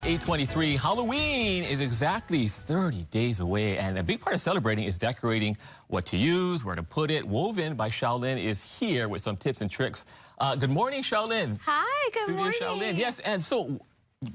8:23. Halloween is exactly 30 days away, and a big part of celebrating is decorating what to use, where to put it. Woven by Shaolin is here with some tips and tricks. Good morning, Shaolin. Hi, good morning. Studio Shaolin. Yes, and so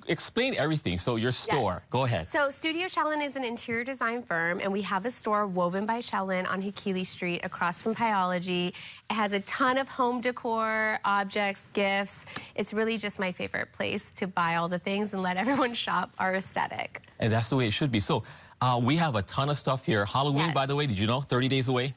explain everything. So your store, Yes. Go ahead. So Studio Shaolin is an interior design firm, and we have a store, Woven by Shaolin, on Hikili Street across from Pyology. It has a ton of home decor, objects, gifts. It's really just my favorite place to buy all the things and let everyone shop our aesthetic. And that's the way it should be. So we have a ton of stuff here. Halloween, Yes. by the way, did you know, 30 days away?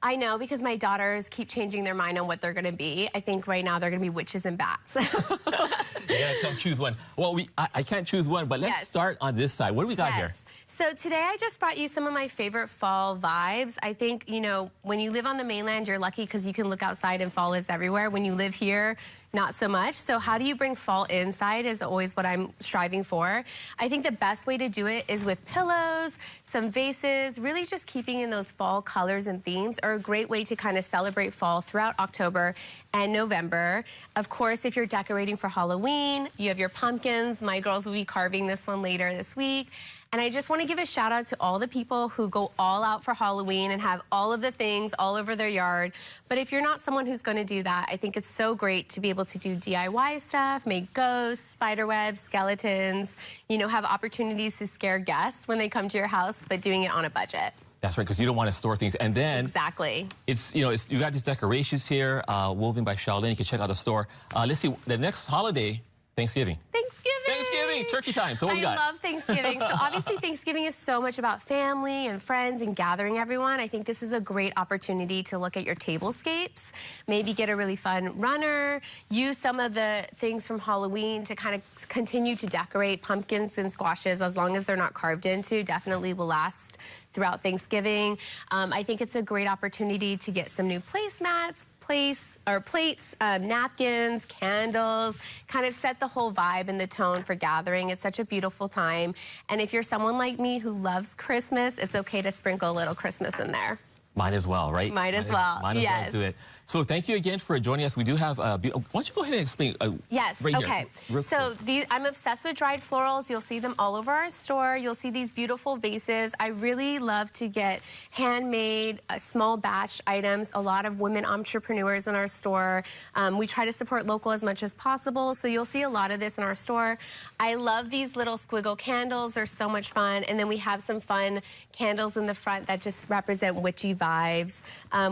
I know, because my daughters keep changing their mind on what they're going to be. I think right now they're going to be witches and bats. You gotta tell them choose one. Well, I can't choose one, but let's start on this side. What do we got here? So today I just brought you some of my favorite fall vibes. I think, you know, when you live on the mainland, you're lucky because you can look outside and fall is everywhere. When you live here, not so much. So how do you bring fall inside is always what I'm striving for. I think the best way to do it is with pillows, some vases, really just keeping in those fall colors and themes are a great way to kind of celebrate fall throughout October and November. Of course, if you're decorating for Halloween, you have your pumpkins. My girls will be carving this one later this week. And I just want to give a shout out to all the people who go all out for Halloween and have all of the things all over their yard. But if you're not someone who's going to do that, I think it's so great to be able to do DIY stuff, make ghosts, spider webs, skeletons, you know, have opportunities to scare guests when they come to your house, but doing it on a budget. That's right, because you don't want to store things. And then exactly, it's, you know, you got these decorations here, Woven by Shaolin. You can check out the store. Let's see, the next holiday, Thanksgiving. Thanksgiving, turkey time. So what we got? I love Thanksgiving. So obviously Thanksgiving is so much about family and friends and gathering everyone. I think this is a great opportunity to look at your tablescapes, maybe get a really fun runner, use some of the things from Halloween to kind of continue to decorate. Pumpkins and squashes, as long as they're not carved into, definitely will last throughout Thanksgiving. I think it's a great opportunity to get some new placemats, plates, napkins, candles, kind of set the whole vibe and the tone for gathering. It's such a beautiful time. And if you're someone like me who loves Christmas, it's okay to sprinkle a little Christmas in there. Might as well, right? Might as well, yes. Do it. So thank you again for joining us. We do have, why don't you go ahead and explain yes, right okay. Here. So I'm obsessed with dried florals. You'll see them all over our store. You'll see these beautiful vases. I really love to get handmade, small batch items. A lot of women entrepreneurs in our store. We try to support local as much as possible, so you'll see a lot of this in our store. I love these little squiggle candles. They're so much fun. And then we have some fun candles in the front that just represent witchy vibes.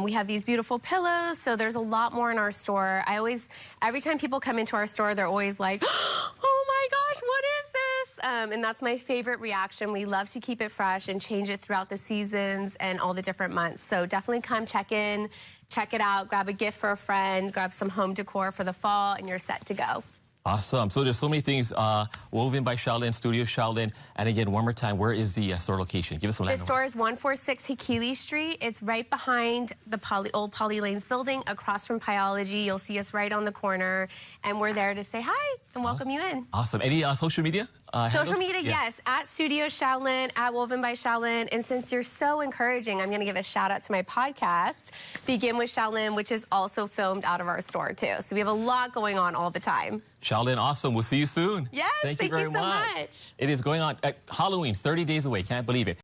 We have these beautiful pillows. So there's a lot more in our store. Every time people come into our store, they're always like, oh my gosh, what is this? And that's my favorite reaction. We love to keep it fresh and change it throughout the seasons and all the different months. So definitely come check in, check it out, grab a gift for a friend, grab some home decor for the fall, and you're set to go. Awesome. So there's so many things, Woven by Shaolin, Studio Shaolin. And again, one more time, where is the store location? Give us some landmarks. The store is 146 Hikili Street. It's right behind the old Poly Lanes building, across from Pyology. You'll see us right on the corner, and we're there to say hi and welcome you in. Awesome. Any social media? Social media, yes. At Studio Shaolin, at Woven by Shaolin. And since you're so encouraging, I'm going to give a shout out to my podcast, Begin with Shaolin, which is also filmed out of our store too. So we have a lot going on all the time. Shaolin, awesome. We'll see you soon. Yes, thank you very so much. It is going on at Halloween, 30 days away. Can't believe it.